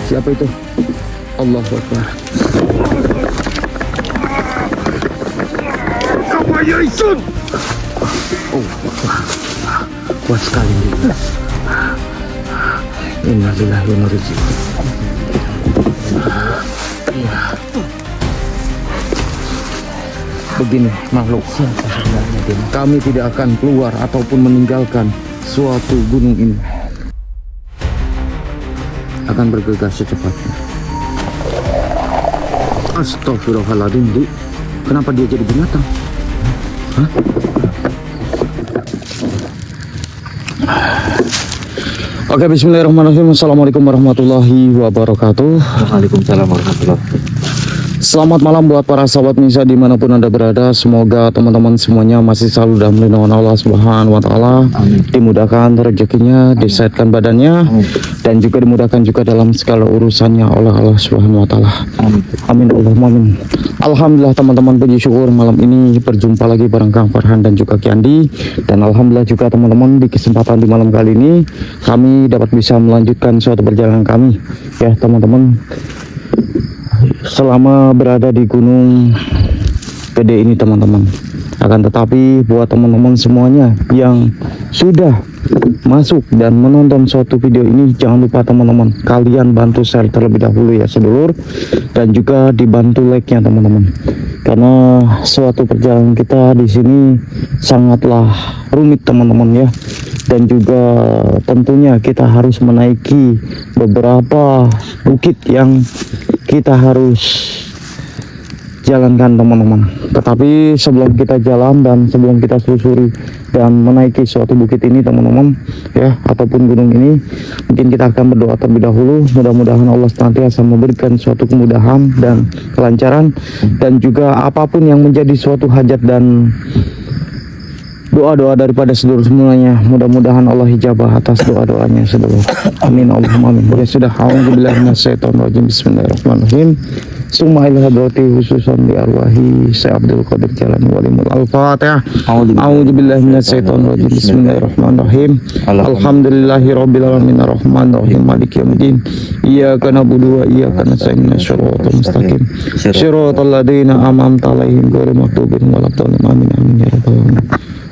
Siapa itu? Allahu Akbar. Kawayasun. Oh, kuat sekali ini. Innalillahi wa inna ilaihi raji'un. Iya. Begini makhluk, kami tidak akan keluar ataupun meninggalkan suatu gunung ini. Akan bergegas secepatnya. Astagfirullahaladzim, Di. Kenapa dia jadi binatang? Hah? Oke, bismillahirrahmanirrahim. Assalamualaikum warahmatullahi wabarakatuh. Waalaikumsalam warahmatullahi wabarakatuh. Selamat malam buat para sahabat Misa dimanapun Anda berada. Semoga teman-teman semuanya masih selalu dalam lindungan Allah Subhanahu wa Ta'ala. Dimudahkan rezekinya, disehatkan badannya, dan juga dimudahkan juga dalam segala urusannya oleh Allah Subhanahu wa Ta'ala. Amin Allahumma amin. Alhamdulillah teman-teman, puji syukur malam ini berjumpa lagi bareng Kang Farhan dan juga Kiandi. Dan alhamdulillah juga teman-teman, di kesempatan di malam kali ini kami dapat bisa melanjutkan suatu perjalanan kami, ya teman-teman. Selama berada di Gunung Gede ini teman-teman. Akan tetapi buat teman-teman semuanya yang sudah masuk dan menonton suatu video ini, jangan lupa teman-teman, kalian bantu share terlebih dahulu ya sedulur, dan juga dibantu like-nya teman-teman. Karena suatu perjalanan kita di sini sangatlah rumit teman-teman ya. Dan juga tentunya kita harus menaiki beberapa bukit yang kita harus jalankan teman-teman. Tetapi sebelum kita jalan dan sebelum kita selusuri dan menaiki suatu bukit ini teman-teman ya, ataupun gunung ini, mungkin kita akan berdoa terlebih dahulu. Mudah-mudahan Allah senantiasa memberikan suatu kemudahan dan kelancaran, dan juga apapun yang menjadi suatu hajat dan doa-doa daripada seluruh semuanya, mudah-mudahan Allah hijabah atas doa-doanya seluruh. Amin Allahumma amin. Ya sudah, a'udzubillahi minasyaitonir rajim. Bismillahirrahmanirrahim. Summa ila hadrati khususan di arwahi Syekh Abdul Qadir Jalani Walimul Al-Fatihah. A'udzubillahi minasyaitonir rajim. Bismillahirrahmanirrahim. Alhamdulillahi rabbil alamin arrahmanir rahim maliki yaumiddin. Iyyaka na'budu wa iyyaka nasta'in shiratal mustaqim. Shiratal ladzina an'amta 'alaihim ghairil maghdubi 'alaihim waladdallin. Amin amin ya rabbal alamin.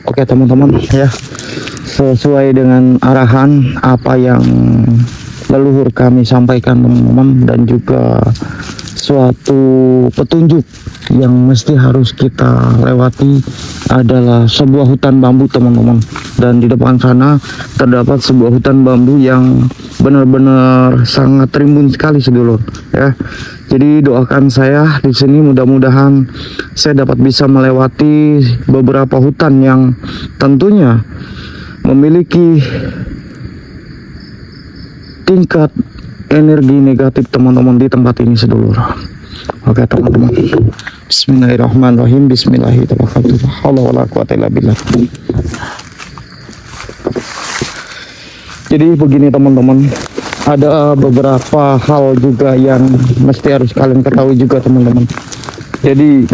Oke teman-teman ya, sesuai dengan arahan apa yang leluhur kami sampaikan teman-teman, dan juga suatu petunjuk yang mesti harus kita lewati adalah sebuah hutan bambu teman-teman. Dan di depan sana terdapat sebuah hutan bambu yang benar-benar sangat rimbun sekali sedulur ya. Jadi doakan saya di sini, mudah-mudahan saya dapat bisa melewati beberapa hutan yang tentunya memiliki tingkat energi negatif teman-teman di tempat ini sedulur. Oke teman-teman. Bismillahirrahmanirrahim. Bismillahirrahmanirrahim. Jadi begini teman-teman, ada beberapa hal juga yang mesti harus kalian ketahui juga teman-teman. Jadi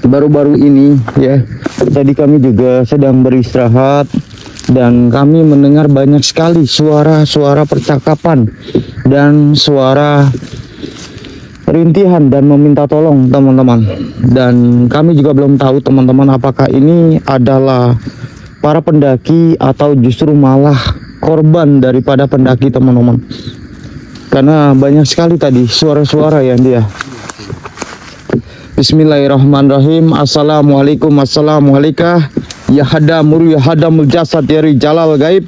baru-baru ini ya, tadi kami juga sedang beristirahat dan kami mendengar banyak sekali suara-suara percakapan dan suara rintihan dan meminta tolong teman-teman. Dan kami juga belum tahu teman-teman, apakah ini adalah para pendaki atau justru malah korban daripada pendaki teman-teman. Karena banyak sekali tadi suara-suara yang dia. Bismillahirrahmanirrahim. Assalamualaikum. Assalamualaikum. Ya hadamur ya hadamul jasad ya rijalal gaib.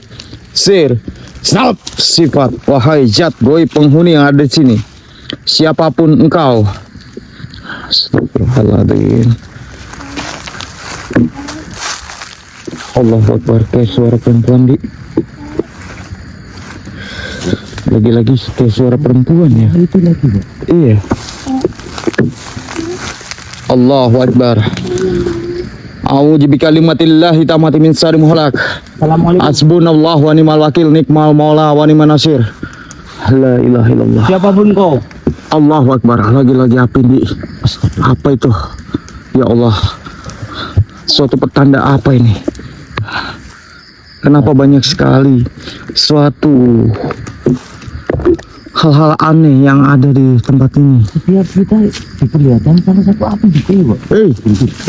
Sir. Snap sifat. Wahai zat goib penghuni yang ada di sini. Siapapun engkau. Astagfirullahaladzim. Allahu Akbar. Kayak suara perempuan di. Lagi-lagi kayak suara perempuan ya. Itu lagi. Iya. Allahu Akbar. A'udzu bikalimatillahi tammati min syarri ma khalaq. Hasbunallahu wa ni'mal wakil, nikmal maula wa ni'man nasir. La ilaha illallah. Siapapun kau. Allahu Akbar. Lagi-lagi api di. Apa itu? Ya Allah. Suatu petanda apa ini? Kenapa banyak sekali suatu hal-hal aneh yang ada di tempat ini. Setiap kita diperlihatkan salah satu api di keluar.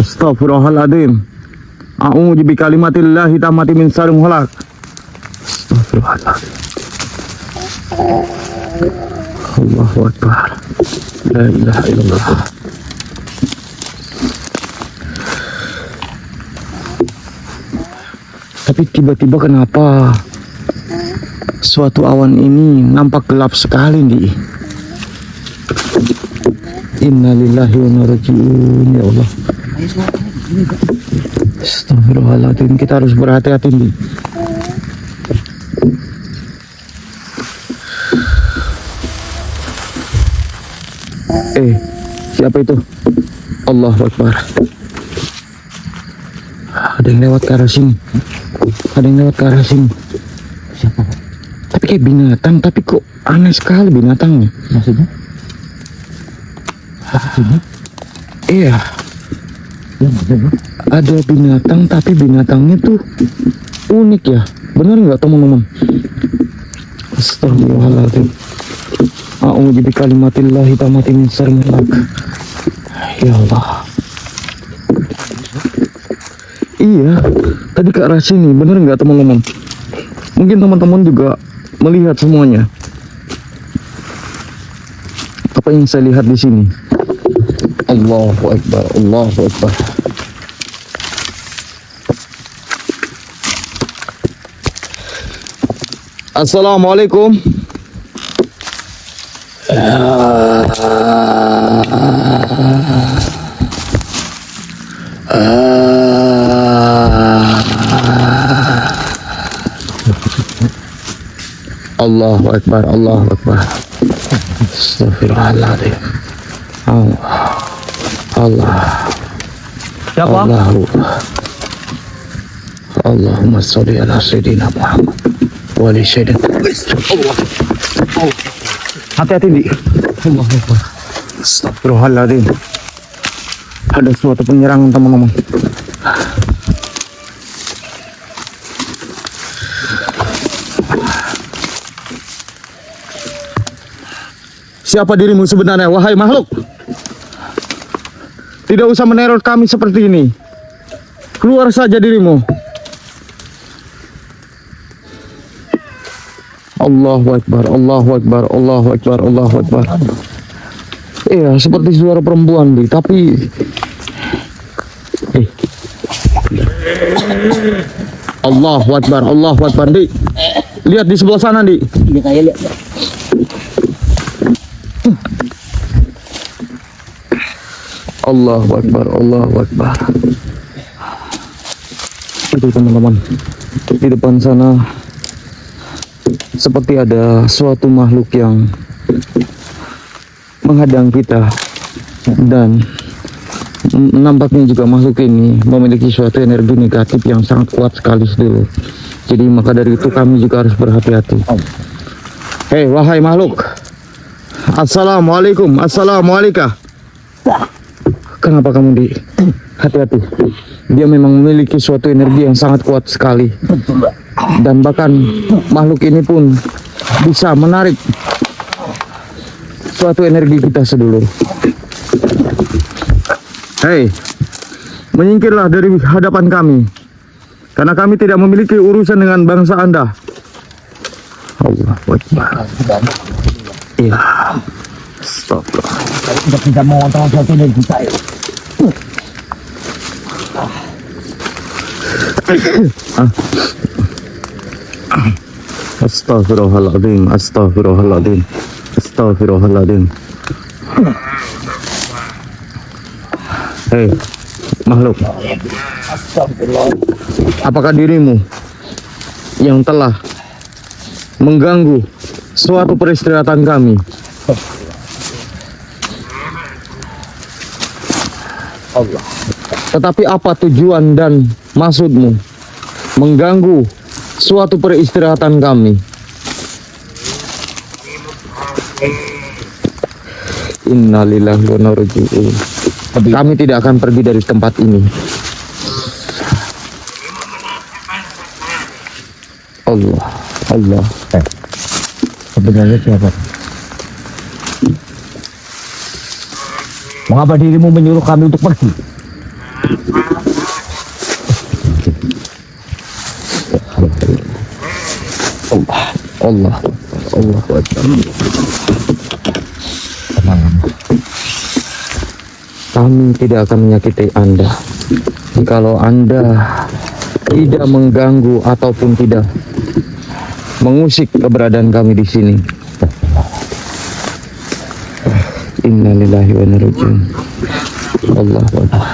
Astagfirullahaladzim. A'udzu bi kalimatillahi tammati min syarri ma khalaq. Astagfirullahaladzim. Allahu Akbar. La ilaha illallah. Tapi tiba-tiba kenapa suatu awan ini nampak gelap sekali, Di? Innalillahi wa inna ilaihi raji'un. Ya Allah. Astagfirullahaladzim. Kita harus berhati-hati, Di. Siapa itu? Allahu Akbar. Ada yang lewat ke arah sini. Ada yang lewat ke arah sini. Siapa? Tapi kayak binatang, tapi kok aneh sekali binatangnya. Maksudnya? Maksudnya? Iya, Ya, maksudnya? ada binatang tapi binatangnya tuh unik ya. Benar nggak teman-teman? Astagfirullahaladzim. A'udzu bi kalimatillahi tammati min syarri ma khalaq. Ya Allah. Iya, tadi ke arah sini. Benar nggak teman-teman? Mungkin teman-teman juga melihat semuanya. Apa yang saya lihat di sini? Allahu Akbar, Allahu Akbar. Assalamualaikum. Allahu Akbar, Allahu Akbar. Astagfirullahaladzim. Allah. Siapa? Allahumma sholli ala sayyidina Muhammad wa ali sayyidina. Hati-hati, Di. Allahu Akbar. Astagfirullahaladzim. Ada suatu penyerangan, teman-teman. Siapa dirimu sebenarnya, wahai makhluk? Tidak usah meneror kami seperti ini. Keluar saja dirimu. Allahu Akbar, Allahu Akbar, Allahu Akbar, Allahu Akbar. Iya, seperti suara perempuan, Di, tapi Allahu Akbar, Allahu Akbar, Di. Lihat di sebelah sana, Di. Iya, kayak lihat. Allahu Akbar, Allahu Akbar. Itu teman-teman, di depan sana seperti ada suatu makhluk yang menghadang kita, dan nampaknya juga makhluk ini memiliki suatu energi negatif yang sangat kuat sekali dulu. Jadi maka dari itu kami juga harus berhati-hati. Hei wahai makhluk, Assalamualaikum, Assalamualaikum. Kenapa kamu, Di? Hati-hati. Dia memang memiliki suatu energi yang sangat kuat sekali. Dan bahkan makhluk ini pun bisa menarik suatu energi kita sedulur. Hei, menyingkirlah dari hadapan kami, karena kami tidak memiliki urusan dengan bangsa Anda. Allahu Akbar. Iya. Stop. Tidak mau tahu suatu dari kita. Astaghfirullahaladzim, astaghfirullahaladzim, astaghfirullahaladzim. Hei, makhluk, apakah dirimu yang telah mengganggu suatu peristirahatan kami? Allah. Tetapi apa tujuan dan maksudmu mengganggu suatu peristirahatan kami? Innalillahi wa inna ilaihi raji'un. Kami tidak akan pergi dari tempat ini. Allah, Allah. Sebenarnya siapa? Mengapa dirimu menyuruh kami untuk pergi? Allah Akbar. Tenang. Kami tidak akan menyakiti Anda. Jikalau Anda tidak mengganggu ataupun tidak mengusik keberadaan kami di sini. Innalillahi wa inna ilaihi raji'un. Allahu Akbar.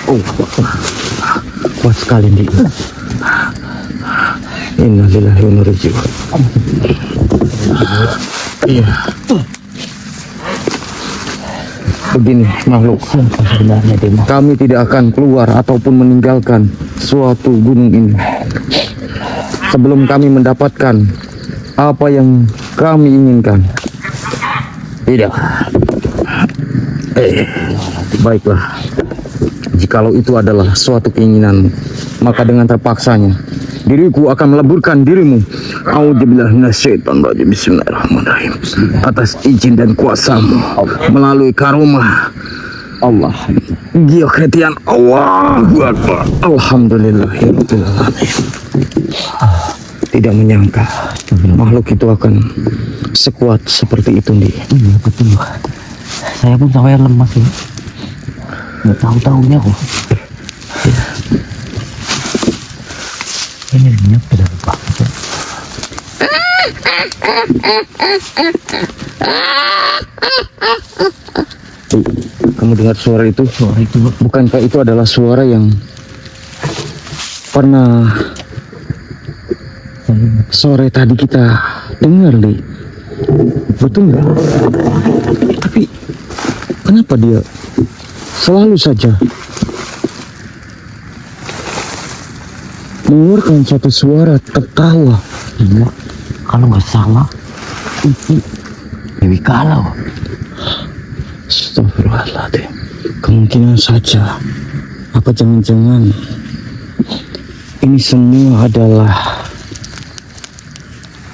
Oh, kuat sekali nih. Innalillahi wa inna ilaihi raji'un. Iya. Begini makhluk, Sebenarnya Demo. kami tidak akan keluar ataupun meninggalkan suatu gunung ini sebelum kami mendapatkan apa yang kami inginkan. Tidak. Baiklah. Jikalau itu adalah suatu keinginanmu, maka dengan terpaksanya diriku akan meleburkan dirimu. A'udzubillahi minasyaitonir rajim. Bismillahirrahmanirrahim. Atas izin dan kuasamu melalui karomah Allah. Gioketian Allahu Akbar. Alhamdulillahirabbil alamin. Tidak menyangka makhluk itu akan sekuat seperti itu nih. Iya betul. Saya pun sampai lemas ya. Nggak tahu-tahunya kok. Energinya sudah lupa. Kamu dengar suara itu? Suara itu Bukankah itu adalah suara yang pernah sore tadi kita dengar, Li? Betul nggak? Tapi kenapa dia selalu saja mengeluarkan satu suara tertawa? iya. Kalau nggak salah itu Dewi Kalau. Astagfirullahaladzim. Kemungkinan saja. Apa jangan-jangan ini semua adalah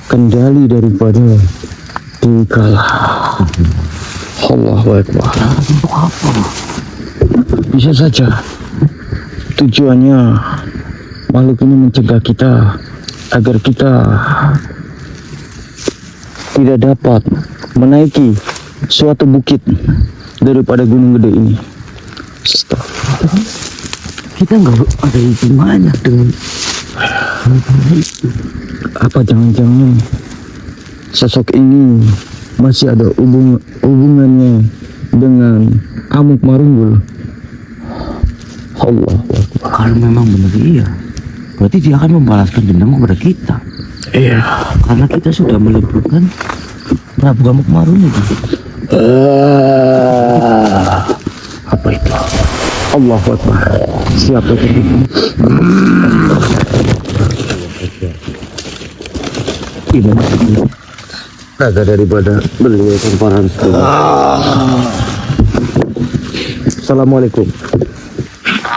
kendali daripada Dewi Kala. Allahu Akbar. Untuk apa? Bisa saja tujuannya makhluk ini mencegah kita agar kita tidak dapat menaiki suatu bukit daripada gunung gede ini. Stop. Kita nggak ada hubungannya dengan itu. Apa jangan-jangan sosok ini masih ada hubungannya dengan Amuk Marunggul? Allah Akbar. Kalau memang benar iya, berarti dia akan membalaskan dendam kepada kita. Iya. Karena kita sudah meleburkan Prabu Amuk Marunggul. Apa itu? Allah Akbar. Siapa itu? Gimana? Raga daripada beliau kemparan. Assalamualaikum.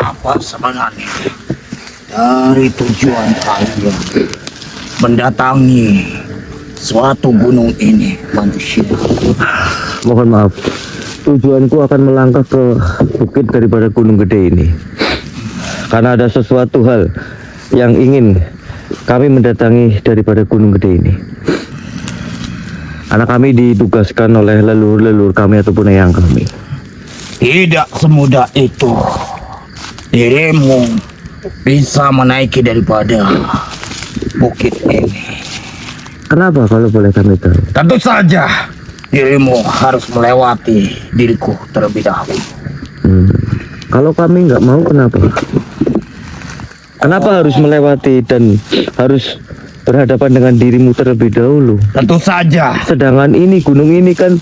Apa sebenarnya dari tujuan kalian mendatangi suatu gunung ini, manusia? Mohon maaf, tujuanku akan melangkah ke bukit daripada gunung gede ini karena ada sesuatu hal yang ingin kami mendatangi daripada gunung gede ini. Karena kami ditugaskan oleh leluhur-leluhur kami ataupun eyang kami. Tidak semudah itu dirimu bisa menaiki daripada bukit ini. Kenapa kalau boleh kami tahu? Tentu saja dirimu harus melewati diriku terlebih dahulu. Kalau kami nggak mau, kenapa? Kenapa harus melewati dan harus berhadapan dengan dirimu terlebih dahulu? Tentu saja Sedangkan ini gunung ini kan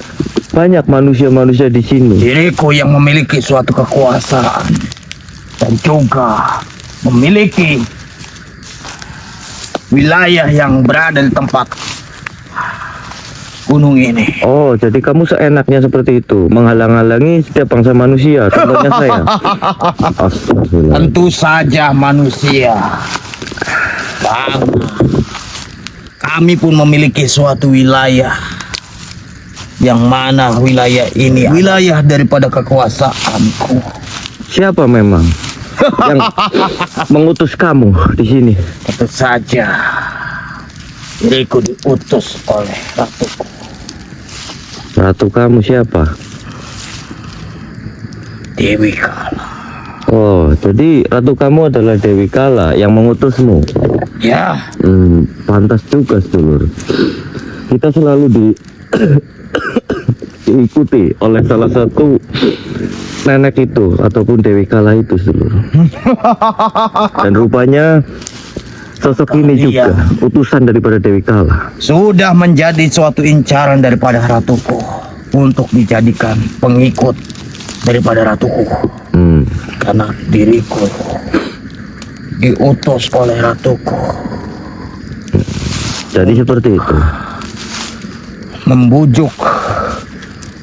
banyak manusia-manusia di sini. diriku yang memiliki suatu kekuasaan dan juga memiliki wilayah yang berada di tempat gunung ini. Oh, jadi kamu seenaknya seperti itu, menghalang-halangi setiap bangsa manusia, contohnya saya. Astagfirullah. Tentu saja manusia. Karena kami pun memiliki suatu wilayah, yang mana wilayah ini wilayah daripada kekuasaanku. Siapa memang yang mengutus kamu di sini? Tentu saja diriku diutus oleh ratuku. Ratu kamu siapa? Dewi Kala. Oh, jadi ratu kamu adalah Dewi Kala yang mengutusmu. Ya, Pantas juga, sedulur. Kita selalu diikuti oleh salah satu nenek itu ataupun Dewi Kala itu, sedulur. Dan rupanya sosok ini juga utusan daripada Dewi Kala. sudah menjadi suatu incaran daripada ratuku untuk dijadikan pengikut daripada ratuku. Karena diriku diutus oleh ratuku Jadi seperti itu. membujuk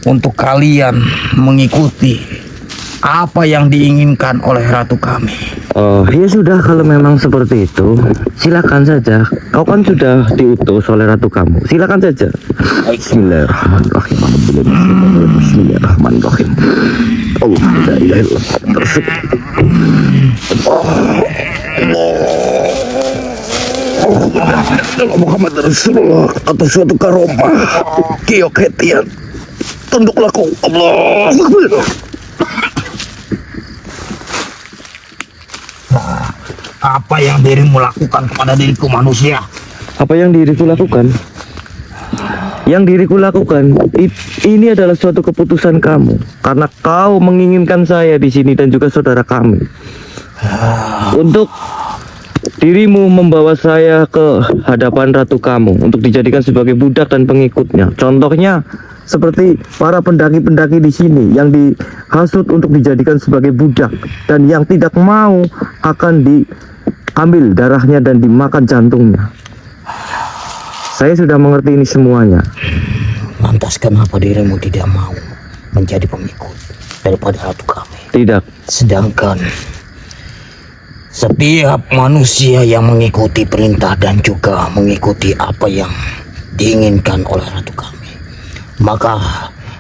untuk kalian mengikuti apa yang diinginkan oleh ratu kami. Oh, ya sudah, kalau memang seperti itu, silakan saja. Kau kan sudah diutus oleh ratu kamu. Silakan saja. Bismillahirrahmanirrahim. Bismillahirrahmanirrahim. Allah la ilaha illallah. Muhammad Rasulullah atas suatu karomah kiok hetian. Tunduklah kau. Allah Akbar. Apa yang dirimu lakukan kepada diriku manusia? Apa yang diriku lakukan? Yang diriku lakukan ini adalah suatu keputusan kamu, karena kau menginginkan saya di sini dan juga saudara kami untuk dirimu membawa saya ke hadapan ratu kamu untuk dijadikan sebagai budak dan pengikutnya. Contohnya seperti para pendaki-pendaki di sini yang dihasut untuk dijadikan sebagai budak dan yang tidak mau akan diambil darahnya dan dimakan jantungnya. Saya sudah mengerti ini semuanya. Lantas kenapa dirimu tidak mau menjadi pengikut daripada ratu kami? Tidak. Sedangkan setiap manusia yang mengikuti perintah dan juga mengikuti apa yang diinginkan oleh ratu kami, maka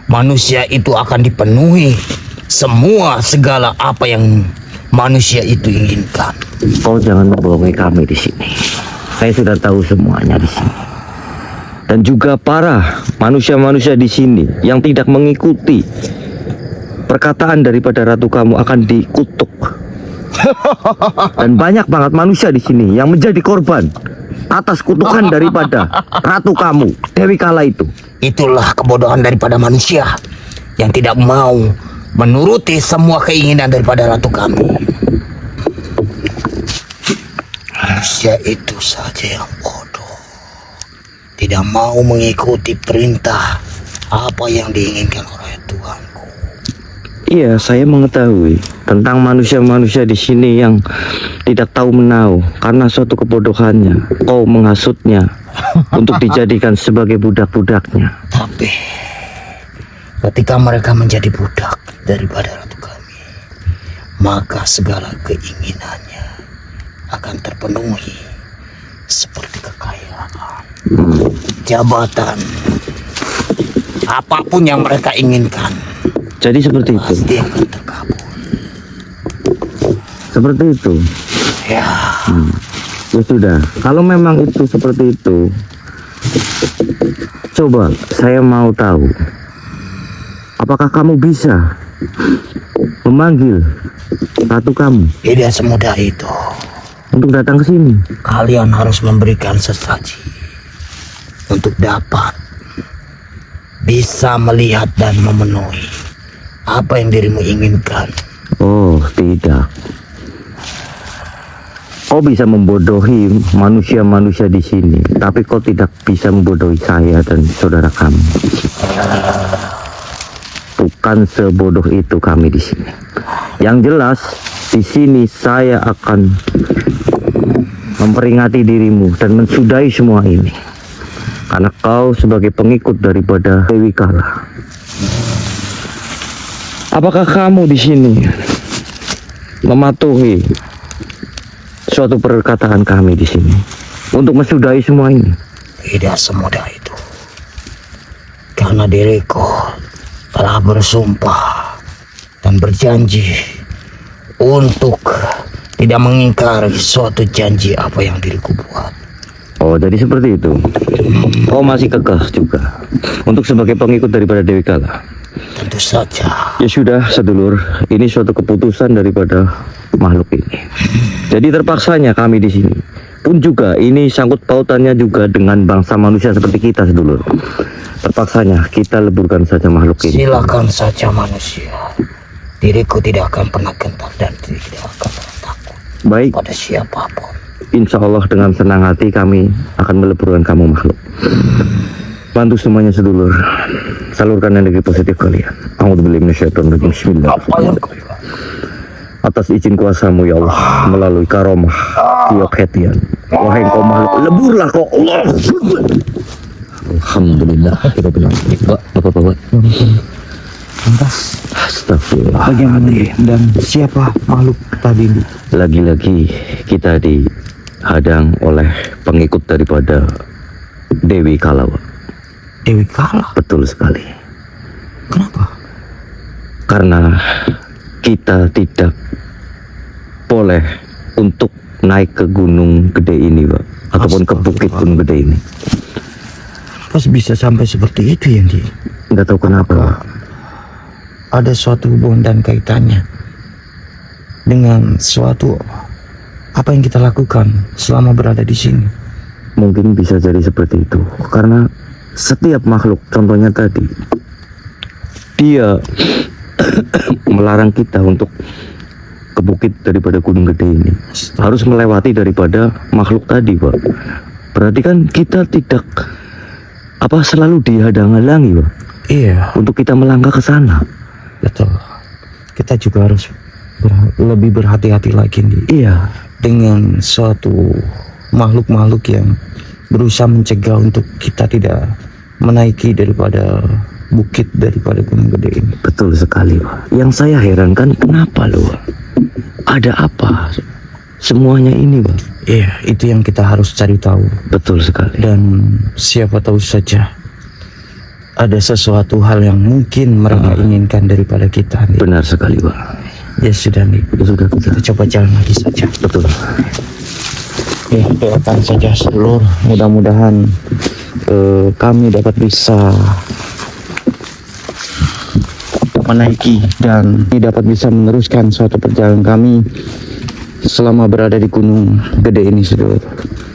manusia itu akan dipenuhi semua segala apa yang manusia itu inginkan. Kau jangan membohongi kami di sini. Saya sudah tahu semuanya di sini. Dan juga para manusia-manusia di sini yang tidak mengikuti perkataan daripada ratu kamu akan dikutuk. Dan banyak banget manusia di sini yang menjadi korban atas kutukan daripada ratu kamu, Dewi Kala itu. Itulah kebodohan daripada manusia yang tidak mau menuruti semua keinginan daripada ratu kami. Manusia itu saja yang bodoh, tidak mau mengikuti perintah apa yang diinginkan oleh Tuhanku. Iya, saya mengetahui tentang manusia-manusia di sini yang tidak tahu menahu karena suatu kebodohannya. Kau menghasutnya untuk dijadikan sebagai budak-budaknya. Tapi ketika mereka menjadi budak daripada ratu kami, maka segala keinginannya akan terpenuhi, seperti kekayaan, jabatan, apapun yang mereka inginkan. Jadi seperti itu. Pasti akan terkabul. Seperti itu. Ya, Ya sudah, kalau memang itu seperti itu, coba saya mau tahu, apakah kamu bisa memanggil ratu kamu tidak semudah itu. untuk datang ke sini? Kalian harus memberikan sesaji untuk dapat bisa melihat dan memenuhi apa yang dirimu inginkan. Oh, tidak. Kau bisa membodohi manusia-manusia di sini, tapi kau tidak bisa membodohi saya dan saudara kamu. Bukan sebodoh itu kami di sini. Yang jelas, di sini saya akan memperingati dirimu dan mensudahi semua ini. Karena kau sebagai pengikut daripada Dewi Kala. Apakah kamu di sini mematuhi suatu perkataan kami di sini untuk mensudahi semua ini? Tidak semudah itu. Karena diriku telah bersumpah dan berjanji untuk tidak mengingkari suatu janji apa yang diriku buat. Oh, jadi seperti itu. Kau masih kekeh juga untuk sebagai pengikut daripada Dewi Kala. Tentu saja. Ya sudah, sedulur. Ini suatu keputusan daripada makhluk ini. Jadi terpaksanya kami di sini. Pun juga ini sangkut pautannya juga dengan bangsa manusia seperti kita, sedulur. Terpaksanya kita leburkan saja makhluk ini. Silakan saja manusia. Diriku tidak akan pernah gentar dan tidak akan pernah takut Baik, pada siapapun. insya Allah dengan senang hati kami akan meleburkan kamu makhluk. Bantu semuanya, sedulur. Salurkan energi positif kalian. A'udzubillahi minasyaitonirrajim. Bismillahirrahmanirrahim. Atas izin kuasamu ya Allah, melalui karomah Kiyokhetian, wahai engkau makhluk, leburlah kau Allah. Alhamdulillah. Bapak. Lantas Astagfirullah. bagaimana dan siapa makhluk tadi? Lagi-lagi kita dihadang oleh pengikut daripada Dewi Kala. Dewi Kala. Betul sekali. Kenapa? Karena kita tidak boleh untuk naik ke gunung gede ini, Pak, ataupun ke bukit gunung gede ini. Pas bisa sampai seperti itu ya, Di? Nggak tahu kenapa, Pak. Ada suatu hubungan dan kaitannya dengan suatu apa yang kita lakukan selama berada di sini. Mungkin bisa jadi seperti itu. Karena setiap makhluk, contohnya tadi, dia melarang kita untuk ke bukit daripada gunung gede ini. Harus melewati daripada makhluk tadi, Pak. Berarti kan kita tidak selalu dihadang-halangi, Pak, Iya, untuk kita melangkah ke sana. betul. Kita juga harus lebih berhati-hati lagi, Di, Iya, dengan suatu makhluk-makhluk yang berusaha mencegah untuk kita tidak menaiki daripada bukit daripada gunung gede ini. betul sekali, Pak. Yang saya herankan kenapa loh, Pak? Ada apa semuanya ini, Pak? Iya, itu yang kita harus cari tahu. Betul sekali. Dan siapa tahu saja ada sesuatu hal yang mungkin mereka inginkan daripada kita, Di. Benar sekali, Pak. Ya sudah, Di. Ya sudah, Kita coba jalan lagi saja. betul. Ya, doakan saja seluruh. Mudah-mudahan kami dapat bisa menaiki dan dapat bisa meneruskan suatu perjalanan kami selama berada di gunung gede ini, saudara.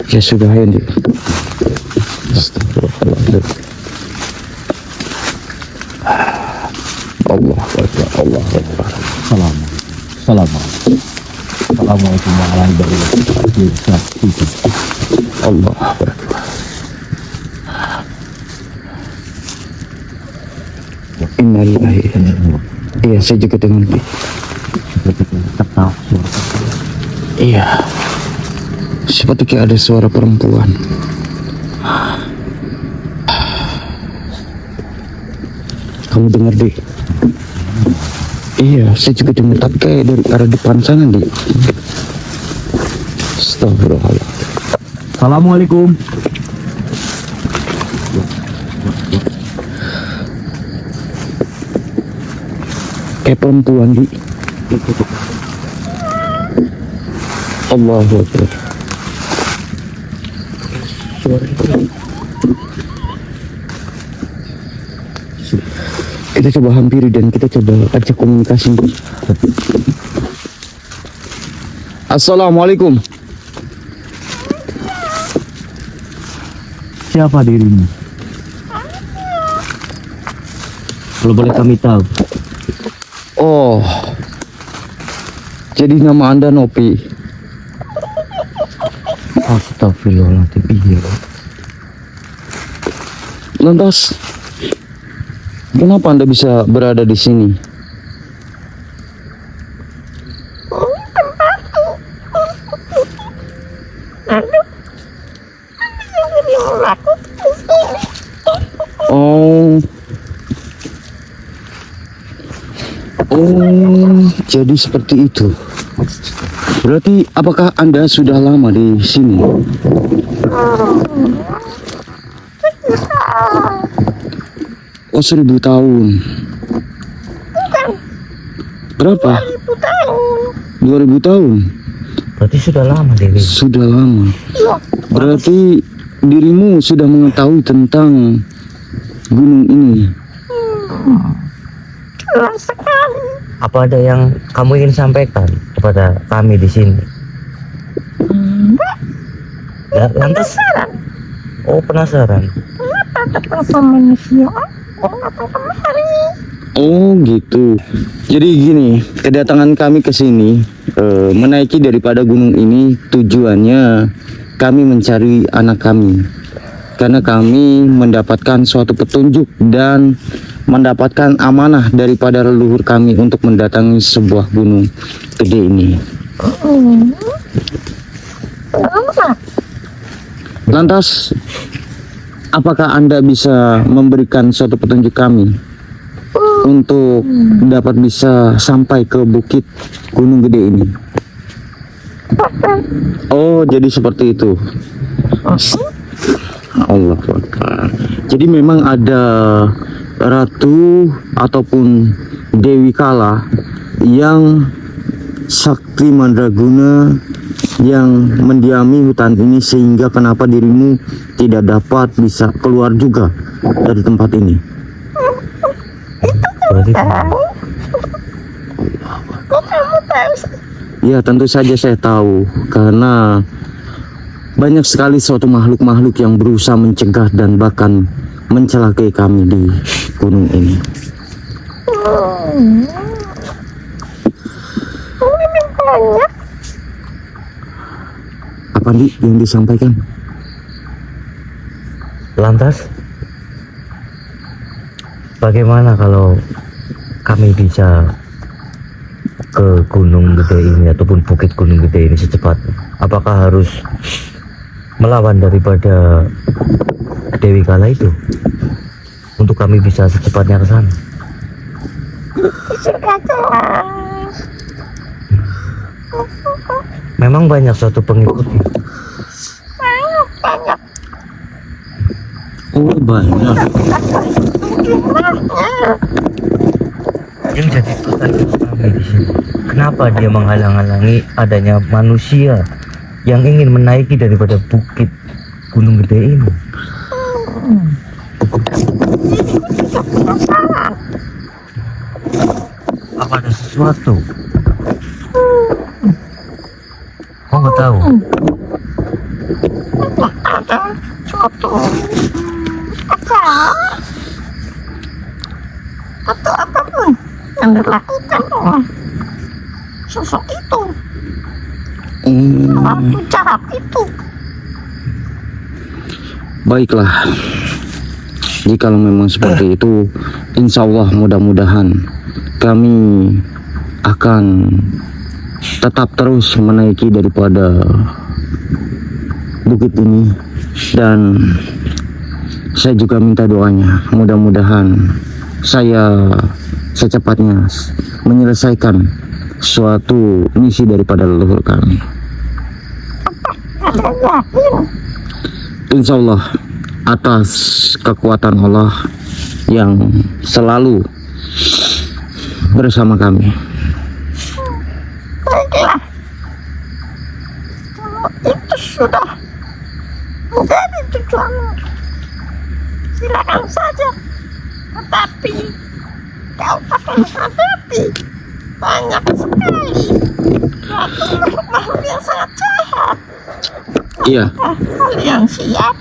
Ya sudah, ya, Di. Astagfirullahaladzim. Allah Akbar, Allah Akbar. Assalamualaikum warahmatullahi wabarakatuh. Allah Akbar. Innalillahi. Iya, saya juga dengar, Di. Iya, seperti kayak ada suara perempuan. Kamu dengar, Di? Iya, saya juga dengar, tapi kayak dari arah depan sana, Di. Astagfirullahaladzim. Assalamualaikum. Kayak perempuan, Di. Allahu Akbar. Suara itu. Kita coba hampiri dan kita coba ajak komunikasi. Assalamualaikum. Siapa dirimu? Kalau boleh kami tahu. Oh, jadi nama Anda Nopi. Astagfirullahaladzim. Iya. Lantas, kenapa Anda bisa berada di sini? Oh, jadi seperti itu. Berarti apakah Anda sudah lama di sini? Oh, 1000 tahun. Berapa? 2000 tahun. Berarti sudah lama Dewi. Sudah lama. Berarti dirimu sudah mengetahui tentang gunung ini. Apa ada yang kamu ingin sampaikan kepada kami di sini? Lantas? Oh, penasaran. Oh gitu. Jadi gini, kedatangan kami ke sini menaiki daripada gunung ini tujuannya kami mencari anak kami. Karena kami mendapatkan suatu petunjuk dan mendapatkan amanah daripada leluhur kami untuk mendatangi sebuah gunung gede ini. Lantas, apakah Anda bisa memberikan suatu petunjuk kami untuk dapat bisa sampai ke bukit gunung gede ini? Oh, jadi seperti itu. Allah Akbar. Jadi memang ada ratu ataupun Dewi Kala yang sakti mandraguna yang mendiami hutan ini, sehingga kenapa dirimu tidak dapat bisa keluar juga dari tempat ini. Ya, tentu saja saya tahu, karena banyak sekali suatu makhluk-makhluk yang berusaha mencegah dan bahkan mencelakai kami di gunung ini. Apa nih yang disampaikan? Lantas, bagaimana kalau kami bisa ke gunung gede ini ataupun bukit gunung gede ini secepatnya? Apakah harus melawan daripada Dewi Kala itu untuk kami bisa secepatnya ke sana? Memang banyak suatu pengikutnya. Oh, banyak. Yang jadi pertanyaan kami di sini, kenapa dia menghalang-halangi adanya manusia yang ingin menaiki daripada bukit gunung gede ini? Apa ada sesuatu? Kau nggak tahu? Ada suatu atau apapun yang dilakukan oleh sosok itu, waktu jahat itu. Baiklah, jikalau memang seperti itu, insya Allah mudah-mudahan kami akan tetap terus menaiki daripada bukit ini, dan saya juga minta doanya mudah-mudahan saya secepatnya menyelesaikan suatu misi daripada leluhur kami. Insya Allah atas kekuatan Allah yang selalu bersama kami. Baiklah, kalau itu sudah menjadi tujuanmu, silakan saja. Tetapi kau akan menghadapi banyak sekali makhluk-makhluk yang sangat jahat. Iya, Kalian siap?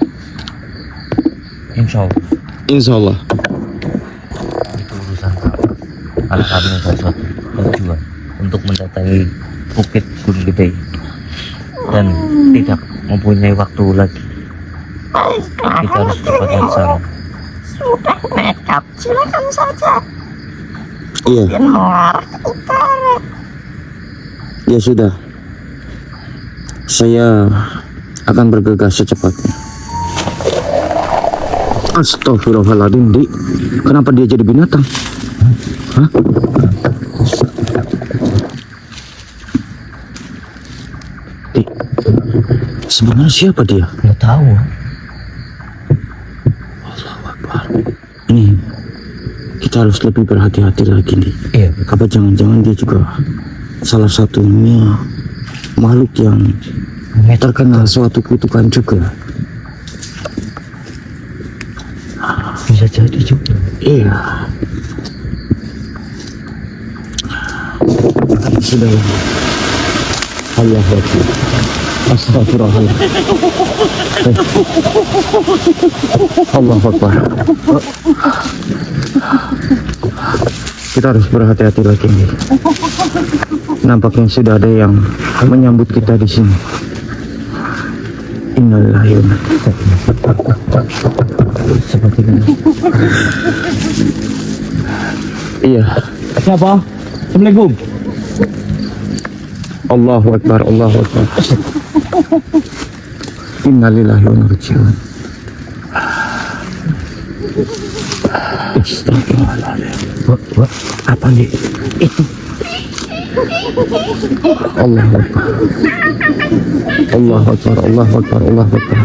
Insya Allah insya Allah. itu urusan kami. Karena kami ada suatu tujuan untuk mendatangi bukit gunung gede dan tidak mempunyai waktu lagi. Baiklah, Kita kalau harus cepatnya ke sana. sudah nekat, silakan saja. Iya, Dan mengarah ke utara. ya sudah. Saya akan bergegas secepatnya. Astagfirullahaladzim, Dik. Kenapa dia jadi binatang? Hah? Dik, sebenarnya siapa dia? Nggak tahu. kita harus lebih berhati-hati lagi nih. Iya. Apa jangan-jangan dia juga salah satunya makhluk yang terkena suatu kutukan juga. Bisa jadi juga. Iya. Sudah. Allahu Akbar. Astagfirullah. Allahu Akbar. Kita harus berhati-hati lagi nih. Nampaknya sudah ada yang menyambut kita di sini. Innalillahi wa inna Seperti ini. Iya. Siapa? Assalamualaikum. Allahu Akbar, Allahu Akbar. Innalillahi wa inna ilaihi raji'un. Astagfirullahaladzim. Apa nih? Itu. Allahu Akbar. Allahu Akbar, Allahu Akbar, Allahu Akbar.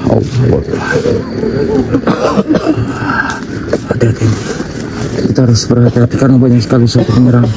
Allahu Akbar. Hati-hati. Kita harus berhati-hati karena banyak sekali suatu penyerang.